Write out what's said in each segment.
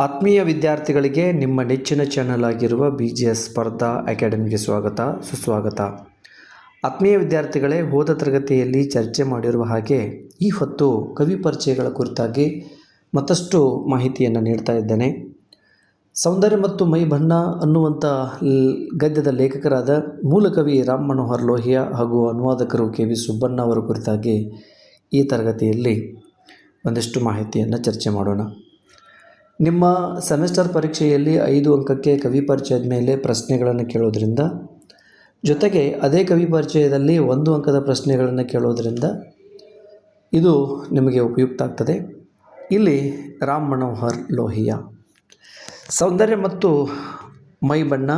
ಆತ್ಮೀಯ ವಿದ್ಯಾರ್ಥಿಗಳಿಗೆ ನಿಮ್ಮ ನೆಚ್ಚಿನ ಚಾನಲ್ ಆಗಿರುವ BGS ಸ್ಪರ್ಧಾ ಅಕಾಡೆಮಿಗೆ ಸುಸ್ವಾಗತ. ಆತ್ಮೀಯ ವಿದ್ಯಾರ್ಥಿಗಳೇ, ಹೋದ ತರಗತಿಯಲ್ಲಿ ಚರ್ಚೆ ಮಾಡಿರುವ ಹಾಗೆ ಈ ಹೊತ್ತು ಕವಿ ಪರಿಚಯಗಳ ಕುರಿತಾಗಿ ಮತ್ತಷ್ಟು ಮಾಹಿತಿಯನ್ನು ನೀಡ್ತಾ ಇದ್ದೇನೆ. ಸೌಂದರ್ಯ ಮತ್ತು ಮೈ ಬಣ್ಣ ಅನ್ನುವಂಥ ಗದ್ಯದ ಲೇಖಕರಾದ ಮೂಲಕವಿ ರಾಮ್ ಮನೋಹರ್ ಲೋಹಿಯಾ ಹಾಗೂ ಅನುವಾದಕರು KV ಸುಬ್ಬಣ್ಣ ಅವರ ಕುರಿತಾಗಿ ಈ ತರಗತಿಯಲ್ಲಿ ಒಂದಷ್ಟು ಮಾಹಿತಿಯನ್ನು ಚರ್ಚೆ ಮಾಡೋಣ. ನಿಮ್ಮ ಸೆಮಿಸ್ಟರ್ ಪರೀಕ್ಷೆಯಲ್ಲಿ 5 ಅಂಕಕ್ಕೆ ಕವಿ ಪರಿಚಯದ ಮೇಲೆ ಪ್ರಶ್ನೆಗಳನ್ನು ಕೇಳೋದ್ರಿಂದ, ಜೊತೆಗೆ ಅದೇ ಕವಿ ಪರಿಚಯದಲ್ಲಿ 1 ಅಂಕದ ಪ್ರಶ್ನೆಗಳನ್ನು ಕೇಳೋದ್ರಿಂದ ಇದು ನಿಮಗೆ ಉಪಯುಕ್ತ ಆಗ್ತದೆ. ಇಲ್ಲಿ ರಾಮ್ ಮನೋಹರ್ ಲೋಹಿಯಾ, ಸೌಂದರ್ಯ ಮತ್ತು ಮೈ ಬಣ್ಣ,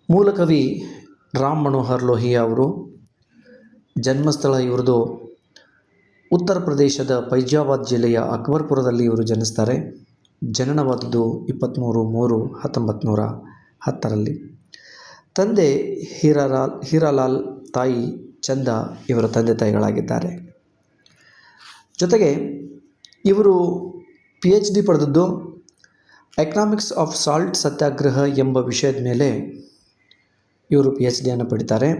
ಮೂಲಕವಿ ರಾಮ್ ಮನೋಹರ್ ಲೋಹಿಯಾ ಅವರು. ಜನ್ಮಸ್ಥಳ ಇವರದು ಉತ್ತರ ಪ್ರದೇಶದ ಫೈಜಾಬಾದ್ ಜಿಲ್ಲೆಯ ಅಕ್ಬರ್ಪುರದಲ್ಲಿ ಇವರು ಜನಿಸ್ತಾರೆ. ಜನನವಾದದ್ದು 23/3/1910ರಲ್ಲಿ. ತಂದೆ ಹೀರಾಲಾಲ್, ತಾಯಿ ಚಂದ ಇವರ ತಂದೆ ತಾಯಿಗಳಾಗಿದ್ದಾರೆ. ಜೊತೆಗೆ ಇವರು PhD ಪಡೆದದ್ದು ಎಕನಾಮಿಕ್ಸ್ ಆಫ್ ಸಾಲ್ಟ್ ಸತ್ಯಾಗ್ರಹ ಎಂಬ ವಿಷಯದ ಮೇಲೆ ಇವರು PhDಯನ್ನು ಪಡಿತಾರೆ.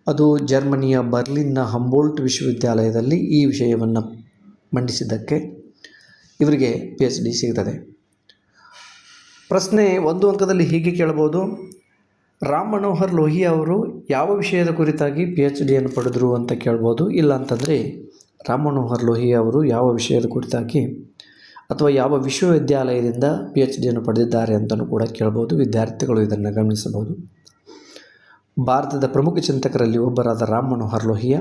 ಅದು ಜರ್ಮನಿಯ ಬರ್ಲಿನ್ನ ಹಂಬೋಲ್ಟ್ ವಿಶ್ವವಿದ್ಯಾಲಯದಲ್ಲಿ ಈ ವಿಷಯವನ್ನು ಮಂಡಿಸಿದ್ದಕ್ಕೆ ಇವರಿಗೆ PhD ಸಿಗ್ತದೆ. ಪ್ರಶ್ನೆ 1 ಅಂಕದಲ್ಲಿ ಹೀಗೆ ಕೇಳಬಹುದು: ರಾಮ್ ಮನೋಹರ್ ಲೋಹಿಯಾ ಅವರು ಯಾವ ವಿಷಯದ ಕುರಿತಾಗಿ PhDಯನ್ನು ಪಡೆದರು ಅಂತ ಕೇಳ್ಬೋದು. ಇಲ್ಲ ಅಂತಂದರೆ ರಾಮ್ ಮನೋಹರ್ ಲೋಹಿಯಾ ಅವರು ಯಾವ ವಿಷಯದ ಕುರಿತಾಗಿ ಅಥವಾ ಯಾವ ವಿಶ್ವವಿದ್ಯಾಲಯದಿಂದ PhDಯನ್ನು ಪಡೆದಿದ್ದಾರೆ ಅಂತಲೂ ಕೂಡ ಕೇಳ್ಬೋದು. ವಿದ್ಯಾರ್ಥಿಗಳು ಇದನ್ನು ಗಮನಿಸಬಹುದು. ಭಾರತದ ಪ್ರಮುಖ ಚಿಂತಕರಲ್ಲಿ ಒಬ್ಬರಾದ ರಾಮ್ ಮನೋಹರ್ ಲೋಹಿಯಾ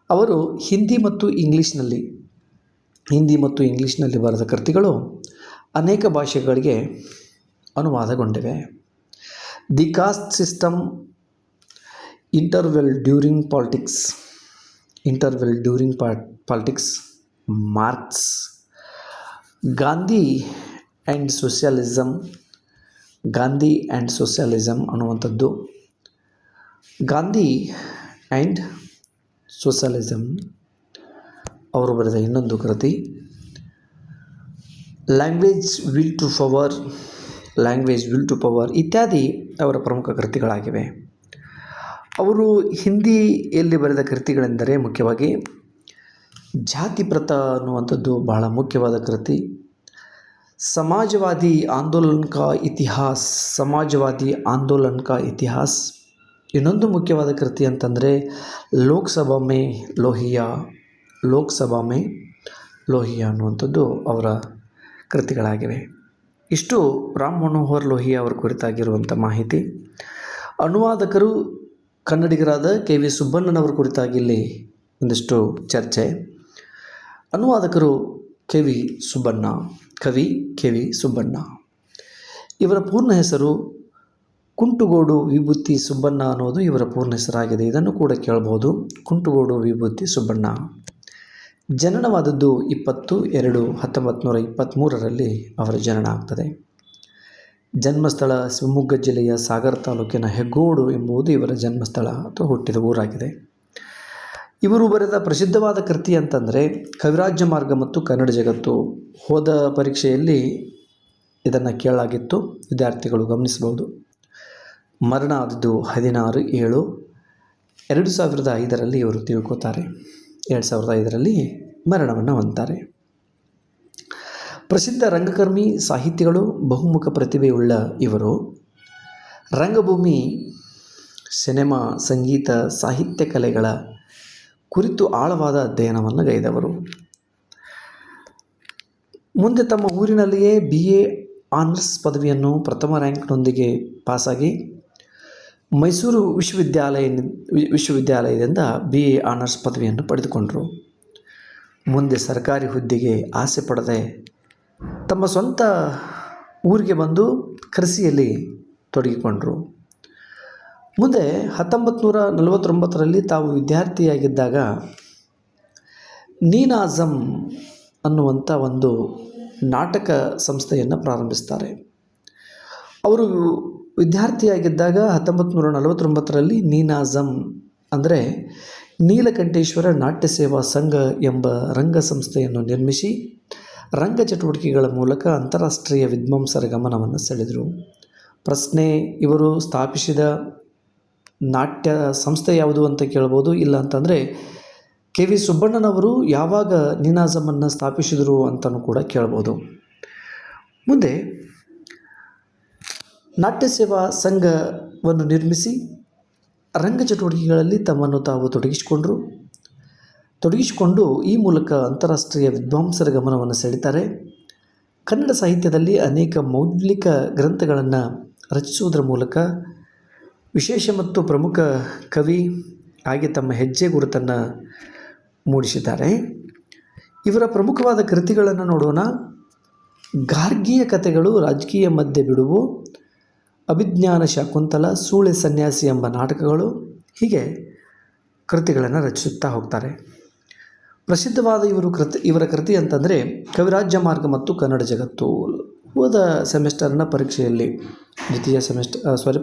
ಅವರು ಹಿಂದಿ ಮತ್ತು ಇಂಗ್ಲೀಷ್ನಲ್ಲಿ ಬರೆದ ಕೃತಿಗಳು ಅನೇಕ ಭಾಷೆಗಳಿಗೆ ಅನುವಾದಗೊಂಡಿವೆ. The caste system, interval during politics, Marx, Gandhi and socialism ಅನ್ನುವಂಥದ್ದು. ಗಾಂಧಿ ಆ್ಯಂಡ್ ಸೋಷಿಯಲಿಸಮ್ ಅವರು ಬರೆದ ಇನ್ನೊಂದು ಕೃತಿ ಲ್ಯಾಂಗ್ವೇಜ್ ವಿಲ್ ಟು ಪವರ್ ಇತ್ಯಾದಿ ಅವರ ಪ್ರಮುಖ ಕೃತಿಗಳಾಗಿವೆ. ಅವರು ಹಿಂದಿಯಲ್ಲಿ ಬರೆದ ಕೃತಿಗಳೆಂದರೆ ಮುಖ್ಯವಾಗಿ ಜಾತಿಪ್ರಥ ಅನ್ನುವಂಥದ್ದು ಬಹಳ ಮುಖ್ಯವಾದ ಕೃತಿ. ಸಮಾಜವಾದಿ ಆಂದೋಲನ್ ಕಾ ಇತಿಹಾಸ್. ಇನ್ನೊಂದು ಮುಖ್ಯವಾದ ಕೃತಿ ಅಂತಂದರೆ ಲೋಕಸಭಾ ಮೇ ಲೋಹಿಯಾ ಅನ್ನುವಂಥದ್ದು ಅವರ ಕೃತಿಗಳಾಗಿವೆ. ಇಷ್ಟು ರಾಮ್ ಮನೋಹರ್ ಲೋಹಿಯಾ ಅವರ ಕುರಿತಾಗಿರುವಂಥ ಮಾಹಿತಿ. ಅನುವಾದಕರು ಕನ್ನಡಿಗರಾದ KV ಸುಬ್ಬಣ್ಣನವರ ಕುರಿತಾಗಿ ಇಲ್ಲಿ ಒಂದಿಷ್ಟು ಚರ್ಚೆ. ಅನುವಾದಕರು KV ಸುಬ್ಬಣ್ಣ. ಇವರ ಪೂರ್ಣ ಹೆಸರು ಕುಂಟುಗೋಡು ವಿಭೂತಿ ಸುಬ್ಬಣ್ಣ ಅನ್ನೋದು ಇವರ ಪೂರ್ಣ ಹೆಸರಾಗಿದೆ. ಇದನ್ನು ಕೂಡ ಕೇಳಬಹುದು. ಕುಂಟುಗೋಡು ವಿಭೂತಿ ಸುಬ್ಬಣ್ಣ. ಜನನವಾದದ್ದು 20/2/1923ರಲ್ಲಿ ಅವರ ಜನನ ಆಗ್ತದೆ. ಜನ್ಮಸ್ಥಳ ಶಿವಮೊಗ್ಗ ಜಿಲ್ಲೆಯ ಸಾಗರ ತಾಲೂಕಿನ ಹೆಗ್ಗೋಡು ಎಂಬುದು ಇವರ ಜನ್ಮಸ್ಥಳ ಅಥವಾ ಹುಟ್ಟಿದ ಊರಾಗಿದೆ. ಇವರು ಬರೆದ ಪ್ರಸಿದ್ಧವಾದ ಕೃತಿ ಅಂತಂದರೆ ಕವಿರಾಜ್ಯ ಮಾರ್ಗ ಮತ್ತು ಕನ್ನಡ ಜಗತ್ತು. ಹೋದ ಪರೀಕ್ಷೆಯಲ್ಲಿ ಇದನ್ನು ಕೇಳಲಾಗಿತ್ತು, ವಿದ್ಯಾರ್ಥಿಗಳು ಗಮನಿಸಬಹುದು. ಮರಣ ಆದದ್ದು 16/7/2005ರಲ್ಲಿ ಇವರು ತಿಳ್ಕೋತಾರೆ. 2005ರಲ್ಲಿ ಮರಣವನ್ನು ಹೊಂದ್ತಾರೆ. ಪ್ರಸಿದ್ಧ ರಂಗಕರ್ಮಿ, ಸಾಹಿತಿಗಳು, ಬಹುಮುಖ ಪ್ರತಿಭೆಯುಳ್ಳ ಇವರು ರಂಗಭೂಮಿ, ಸಿನೆಮಾ, ಸಂಗೀತ, ಸಾಹಿತ್ಯ ಕಲೆಗಳ ಕುರಿತು ಆಳವಾದ ಅಧ್ಯಯನವನ್ನು ಗೈದವರು. ಮುಂದೆ ತಮ್ಮ ಊರಿನಲ್ಲಿಯೇ BA ಆನರ್ಸ್ ಪದವಿಯನ್ನು ಪ್ರಥಮ ರ್ಯಾಂಕ್ನೊಂದಿಗೆ ಪಾಸಾಗಿ ಮೈಸೂರು ವಿಶ್ವವಿದ್ಯಾಲಯದಿಂದ BA ಆನರ್ಸ್ ಪದವಿಯನ್ನು ಪಡೆದುಕೊಂಡರು. ಮುಂದೆ ಸರ್ಕಾರಿ ಹುದ್ದೆಗೆ ಆಸೆ ಪಡದೆ ತಮ್ಮ ಸ್ವಂತ ಊರಿಗೆ ಬಂದು ಕೃಷಿಯಲ್ಲಿ ತೊಡಗಿಕೊಂಡರು. ಮುಂದೆ 1949ರಲ್ಲಿ ತಾವು ವಿದ್ಯಾರ್ಥಿಯಾಗಿದ್ದಾಗ ನೀನಾಸಮ್ ಅನ್ನುವಂಥ ಒಂದು ನಾಟಕ ಸಂಸ್ಥೆಯನ್ನು ಪ್ರಾರಂಭಿಸ್ತಾರೆ. ಅವರು ವಿದ್ಯಾರ್ಥಿಯಾಗಿದ್ದಾಗ 1949ರಲ್ಲಿ ನೀನಾಸಮ್ ಅಂದರೆ ನೀಲಕಂಠೇಶ್ವರ ನಾಟ್ಯ ಸೇವಾ ಸಂಘ ಎಂಬ ರಂಗ ಸಂಸ್ಥೆಯನ್ನು ನಿರ್ಮಿಸಿ ರಂಗ ಚಟುವಟಿಕೆಗಳ ಮೂಲಕ ಅಂತಾರಾಷ್ಟ್ರೀಯ ವಿದ್ವಾಂಸರ ಗಮನವನ್ನು ಸೆಳೆದರು. ಪ್ರಶ್ನೆ: ಇವರು ಸ್ಥಾಪಿಸಿದ ನಾಟ್ಯ ಸಂಸ್ಥೆ ಯಾವುದು ಅಂತ ಕೇಳ್ಬೋದು. ಇಲ್ಲ ಅಂತಂದರೆ ಕೆ ವಿ ಸುಬ್ಬಣ್ಣನವರು ಯಾವಾಗ ನೀನಾಸಮನ್ನು ಸ್ಥಾಪಿಸಿದರು ಅಂತಲೂ ಕೂಡ ಕೇಳ್ಬೋದು. ಮುಂದೆ ನಾಟ್ಯ ಸೇವಾ ಸಂಘವನ್ನು ನಿರ್ಮಿಸಿ ರಂಗ ಚಟುವಟಿಕೆಗಳಲ್ಲಿ ತಮ್ಮನ್ನು ತಾವು ತೊಡಗಿಸಿಕೊಂಡು ಈ ಮೂಲಕ ಅಂತಾರಾಷ್ಟ್ರೀಯ ವಿದ್ವಾಂಸರ ಗಮನವನ್ನು ಸೆಳೀತಾರೆ. ಕನ್ನಡ ಸಾಹಿತ್ಯದಲ್ಲಿ ಅನೇಕ ಮೌಲಿಕ ಗ್ರಂಥಗಳನ್ನು ರಚಿಸುವುದರ ಮೂಲಕ ವಿಶೇಷ ಮತ್ತು ಪ್ರಮುಖ ಕವಿ ಆಗಿ ತಮ್ಮ ಹೆಜ್ಜೆ ಗುರುತನ್ನು ಮೂಡಿಸಿದ್ದಾರೆ. ಇವರ ಪ್ರಮುಖವಾದ ಕೃತಿಗಳನ್ನು ನೋಡೋಣ. ಗಾರ್ಗಿಯ ಕಥೆಗಳು, ರಾಜಕೀಯ ಮಧ್ಯೆ ಬಿಡುವು, ಅಭಿಜ್ಞಾನ ಶಾಕುಂತಲ, ಸೂಳೆ ಸನ್ಯಾಸಿ ಎಂಬ ನಾಟಕಗಳು, ಹೀಗೆ ಕೃತಿಗಳನ್ನು ರಚಿಸುತ್ತಾ ಹೋಗ್ತಾರೆ. ಪ್ರಸಿದ್ಧವಾದ ಇವರ ಕೃತಿ ಅಂತಂದರೆ ಕವಿರಾಜ್ಯ ಮಾರ್ಗ ಮತ್ತು ಕನ್ನಡ ಜಗತ್ತು. ಹೋದ ಸೆಮಿಸ್ಟರ್ನ ಪರೀಕ್ಷೆಯಲ್ಲಿ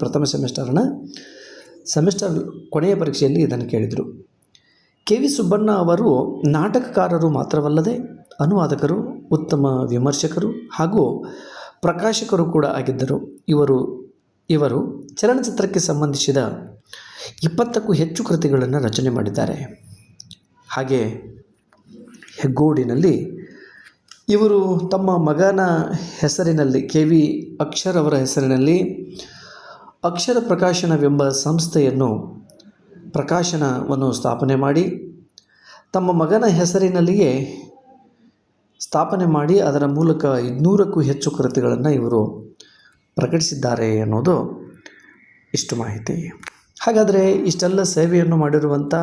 ಪ್ರಥಮ ಸೆಮಿಸ್ಟರ್ ಕೊನೆಯ ಪರೀಕ್ಷೆಯಲ್ಲಿ ಇದನ್ನು ಕೇಳಿದರು. ಕೆ ವಿ ಸುಬ್ಬಣ್ಣ ಅವರು ನಾಟಕಕಾರರು ಮಾತ್ರವಲ್ಲದೆ ಅನುವಾದಕರು, ಉತ್ತಮ ವಿಮರ್ಶಕರು ಹಾಗೂ ಪ್ರಕಾಶಕರು ಕೂಡ ಆಗಿದ್ದರು. ಇವರು ಚಲನಚಿತ್ರಕ್ಕೆ ಸಂಬಂಧಿಸಿದ 20ಕ್ಕೂ ಹೆಚ್ಚು ಕೃತಿಗಳನ್ನು ರಚನೆ ಮಾಡಿದ್ದಾರೆ. ಹಾಗೆ ಹೆಗ್ಗೋಡಿನಲ್ಲಿ ಇವರು ತಮ್ಮ ಮಗನ ಹೆಸರಿನಲ್ಲಿ ಕೆ ವಿ ಅಕ್ಷರ್ ಅವರ ಹೆಸರಿನಲ್ಲಿ ಅಕ್ಷರ ಪ್ರಕಾಶನವೆಂಬ ಪ್ರಕಾಶನವನ್ನು ಸ್ಥಾಪನೆ ಮಾಡಿ ತಮ್ಮ ಮಗನ ಹೆಸರಿನಲ್ಲಿಯೇ ಸ್ಥಾಪನೆ ಮಾಡಿ ಅದರ ಮೂಲಕ 200ಕ್ಕೂ ಹೆಚ್ಚು ಕೃತಿಗಳನ್ನು ಇವರು ಪ್ರಕಟಿಸಿದ್ದಾರೆ ಅನ್ನೋದು ಇಷ್ಟು ಮಾಹಿತಿ. ಹಾಗಾದರೆ ಇಷ್ಟೆಲ್ಲ ಸೇವೆಯನ್ನು ಮಾಡಿರುವಂಥ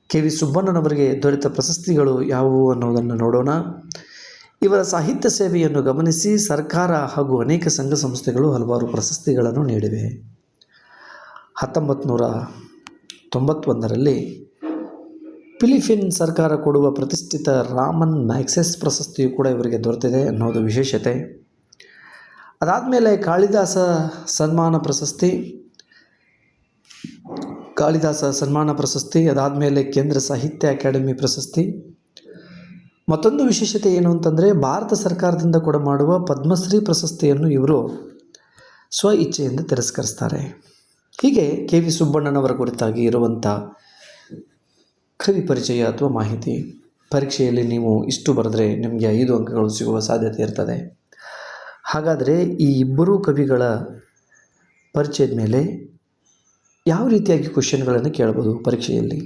ಕೆ ವಿ ಸುಬ್ಬಣ್ಣನವರಿಗೆ ದೊರೆತ ಪ್ರಶಸ್ತಿಗಳು ಯಾವುವು ಅನ್ನೋದನ್ನು ನೋಡೋಣ. ಇವರ ಸಾಹಿತ್ಯ ಸೇವೆಯನ್ನು ಗಮನಿಸಿ ಸರ್ಕಾರ ಹಾಗೂ ಅನೇಕ ಸಂಘ ಸಂಸ್ಥೆಗಳು ಹಲವಾರು ಪ್ರಶಸ್ತಿಗಳನ್ನು ನೀಡಿವೆ. 1991ರಲ್ಲಿ ಫಿಲಿಪೀನ್ ಸರ್ಕಾರ ಕೊಡುವ ಪ್ರತಿಷ್ಠಿತ ರಾಮನ್ ಮ್ಯಾಗ್ಸೆಸ್ ಪ್ರಶಸ್ತಿಯು ಕೂಡ ಇವರಿಗೆ ದೊರೆತಿದೆ ಅನ್ನೋದು ವಿಶೇಷತೆ. ಅದಾದಮೇಲೆ ಕಾಳಿದಾಸ ಸನ್ಮಾನ ಪ್ರಶಸ್ತಿ, ಅದಾದಮೇಲೆ ಕೇಂದ್ರ ಸಾಹಿತ್ಯ ಅಕಾಡೆಮಿ ಪ್ರಶಸ್ತಿ. ಮತ್ತೊಂದು ವಿಶೇಷತೆ ಏನು ಅಂತಂದರೆ ಭಾರತ ಸರ್ಕಾರದಿಂದ ಕೊಡಮಾಡುವ ಪದ್ಮಶ್ರೀ ಪ್ರಶಸ್ತಿಯನ್ನು ಇವರು ಸ್ವ ಇಚ್ಛೆಯಿಂದ ತಿರಸ್ಕರಿಸ್ತಾರೆ. ಹೀಗೆ ಕೆ ವಿ ಸುಬ್ಬಣ್ಣನವರ ಕುರಿತಾಗಿ ಇರುವಂಥ ಕವಿ ಪರಿಚಯ ಅಥವಾ ಮಾಹಿತಿ. ಪರೀಕ್ಷೆಯಲ್ಲಿ ನೀವು ಇಷ್ಟು ಬರೆದ್ರೆ ನಿಮಗೆ 5 ಅಂಕಗಳು ಸಿಗುವ ಸಾಧ್ಯತೆ ಇರ್ತದೆ. ಹಾಗಾದರೆ ಈ ಇಬ್ಬರೂ ಕವಿಗಳ ಪರಿಚಯದ ಮೇಲೆ ಯಾವ ರೀತಿಯಾಗಿ ಕ್ವೆಶ್ಚನ್ಗಳನ್ನು ಕೇಳ್ಬೋದು ಪರೀಕ್ಷೆಯಲ್ಲಿ?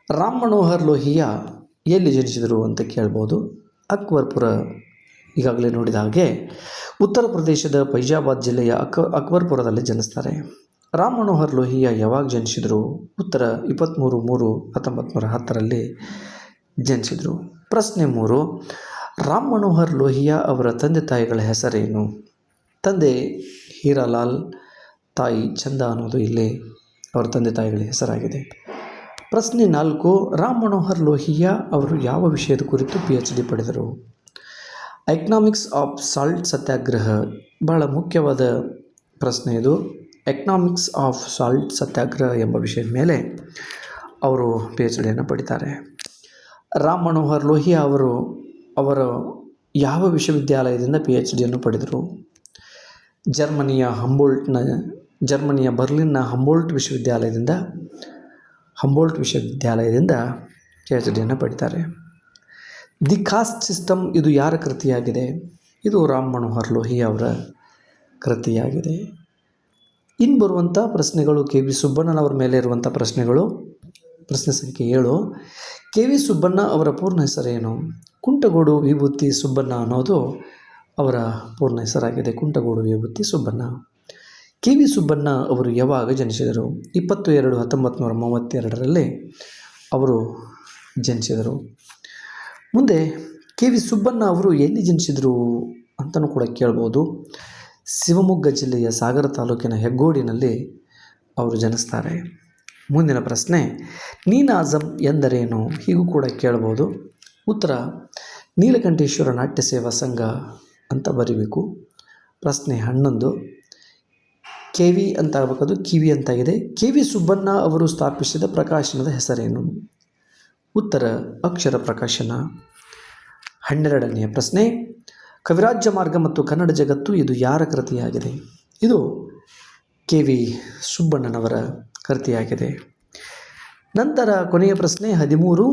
ರಾಮ್ ಮನೋಹರ್ ಲೋಹಿಯಾ ಎಲ್ಲಿ ಜನಿಸಿದರು ಅಂತ ಕೇಳ್ಬೋದು. ಅಕ್ಬರ್ಪುರ, ಈಗಾಗಲೇ ನೋಡಿದ ಹಾಗೆ ಉತ್ತರ ಪ್ರದೇಶದ ಫೈಜಾಬಾದ್ ಜಿಲ್ಲೆಯ ಅಕ್ಬರ್ಪುರದಲ್ಲಿ ಜನಿಸ್ತಾರೆ. ರಾಮ್ ಮನೋಹರ್ ಲೋಹಿಯಾ ಯಾವಾಗ ಜನಿಸಿದರು? ಉತ್ತರ 23/3/1910ರಲ್ಲಿ ಜನಿಸಿದರು. ಪ್ರಶ್ನೆ 3, ರಾಮ್ ಮನೋಹರ್ ಲೋಹಿಯಾ ಅವರ ತಂದೆ ತಾಯಿಗಳ ಹೆಸರೇನು? ತಂದೆ ಹೀರಾಲಾಲ್, ತಾಯಿ ಚಂದ ಅನ್ನೋದು ಇಲ್ಲಿ ಅವರ ತಂದೆ ತಾಯಿಗಳ ಹೆಸರಾಗಿದೆ. ಪ್ರಶ್ನೆ 4, ರಾಮ್ ಮನೋಹರ್ ಲೋಹಿಯಾ ಅವರು ಯಾವ ವಿಷಯದ ಕುರಿತು PhD ಪಡೆದರು? ಎಕನಾಮಿಕ್ಸ್ ಆಫ್ ಸಾಲ್ಟ್ ಸತ್ಯಾಗ್ರಹ, ಬಹಳ ಮುಖ್ಯವಾದ ಪ್ರಶ್ನೆ ಇದು. ಎಕನಾಮಿಕ್ಸ್ ಆಫ್ ಸಾಲ್ಟ್ ಸತ್ಯಾಗ್ರಹ ಎಂಬ ವಿಷಯದ ಮೇಲೆ ಅವರು PhDಯನ್ನು ಪಡಿತಾರೆ. ರಾಮ್ ಮನೋಹರ್ ಲೋಹಿಯಾ ಅವರು ಯಾವ ವಿಶ್ವವಿದ್ಯಾಲಯದಿಂದ PhDಯನ್ನು ಪಡೆದರು? ಜರ್ಮನಿಯ ಬರ್ಲಿನ್ನ ಹಂಬೋಲ್ಟ್ ವಿಶ್ವವಿದ್ಯಾಲಯದಿಂದ PhDಯನ್ನು ಪಡಿತಾರೆ. ದಿ ಕಾಸ್ಟ್ ಸಿಸ್ಟಮ್, ಇದು ಯಾರ ಕೃತಿಯಾಗಿದೆ? ಇದು ರಾಮ್ ಮನೋಹರ್ ಲೋಹಿಯಾ ಅವರ ಕೃತಿಯಾಗಿದೆ. ಇನ್ನು ಬರುವಂಥ ಪ್ರಶ್ನೆಗಳು ಕೆ ವಿ ಸುಬ್ಬಣ್ಣನವರ ಮೇಲೆ ಇರುವಂಥ ಪ್ರಶ್ನೆಗಳು. ಪ್ರಶ್ನೆ ಸಂಖ್ಯೆ 7, ಕೆ ವಿ ಸುಬ್ಬಣ್ಣ ಅವರ ಪೂರ್ಣ ಹೆಸರೇನು? ಕುಂಟಗೋಡು ವಿಭೂತಿ ಸುಬ್ಬಣ್ಣ ಅನ್ನೋದು ಅವರ ಪೂರ್ಣ ಹೆಸರಾಗಿದೆ. ಕುಂಟಗೋಡು ವಿಭೂತಿ ಸುಬ್ಬಣ್ಣ. ಕೆ ವಿ ಸುಬ್ಬಣ್ಣ ಅವರು ಯಾವಾಗ ಜನಿಸಿದರು? 22/1932ರಲ್ಲಿ ಅವರು ಜನಿಸಿದರು. ಮುಂದೆ ಕೆ ವಿ ಸುಬ್ಬಣ್ಣ ಅವರು ಎಲ್ಲಿ ಜನಿಸಿದರು ಅಂತಲೂ ಕೂಡ ಕೇಳ್ಬೋದು. ಶಿವಮೊಗ್ಗ ಜಿಲ್ಲೆಯ ಸಾಗರ ತಾಲೂಕಿನ ಹೆಗ್ಗೋಡಿನಲ್ಲಿ ಅವರು ಜನಿಸ್ತಾರೆ. ಮುಂದಿನ ಪ್ರಶ್ನೆ, ನೀನಾಸಮ್ ಎಂದರೇನು? ಹೀಗೂ ಕೂಡ ಕೇಳ್ಬೋದು. ಉತ್ತರ ನೀಲಕಂಠೇಶ್ವರ ನಾಟ್ಯ ಸೇವಾ ಸಂಘ ಅಂತ ಬರೀಬೇಕು. ಪ್ರಶ್ನೆ 11, ಕೆ ವಿ ಅಂತ ಆಗಬೇಕದು ಕಿವಿ ಅಂತಾಗಿದೆ. ಕೆ ವಿ ಸುಬ್ಬಣ್ಣ ಅವರು ಸ್ಥಾಪಿಸಿದ ಪ್ರಕಾಶನದ ಹೆಸರೇನು? ಉತ್ತರ ಅಕ್ಷರ ಪ್ರಕಾಶನ. 12ನೆಯ ಪ್ರಶ್ನೆ, ಕವಿರಾಜ್ಯ ಮಾರ್ಗ ಮತ್ತು ಕನ್ನಡ ಜಗತ್ತು ಇದು ಯಾರ ಕೃತಿಯಾಗಿದೆ? ಇದು KV ಸುಬ್ಬಣ್ಣನವರ ಕೃತಿಯಾಗಿದೆ. ನಂತರ ಕೊನೆಯ ಪ್ರಶ್ನೆ 13,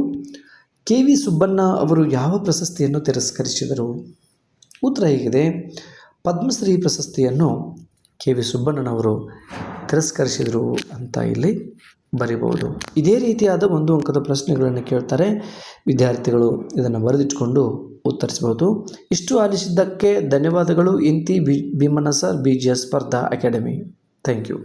KV ಸುಬ್ಬಣ್ಣ ಅವರು ಯಾವ ಪ್ರಶಸ್ತಿಯನ್ನು ತಿರಸ್ಕರಿಸಿದರು? ಉತ್ತರ ಹೀಗಿದೆ, ಪದ್ಮಶ್ರೀ ಪ್ರಶಸ್ತಿಯನ್ನು KV ಸುಬ್ಬಣ್ಣನವರು ತಿರಸ್ಕರಿಸಿದರು ಅಂತ ಇಲ್ಲಿ ಬರಿಬೋದು. ಇದೇ ರೀತಿಯಾದ 1 ಅಂಕದ ಪ್ರಶ್ನೆಗಳನ್ನು ಕೇಳ್ತಾರೆ. ವಿದ್ಯಾರ್ಥಿಗಳು ಇದನ್ನು ಬರೆದಿಟ್ಕೊಂಡು ಉತ್ತರಿಸಬಹುದು. ಇಷ್ಟು ಆಲಿಸಿದ್ದಕ್ಕೆ ಧನ್ಯವಾದಗಳು. ಇಂತಿ ಭೀಮಣ್ಣ ಸರ್, BGS ಸ್ಪರ್ಧಾ ಅಕಾಡೆಮಿ. Thank you.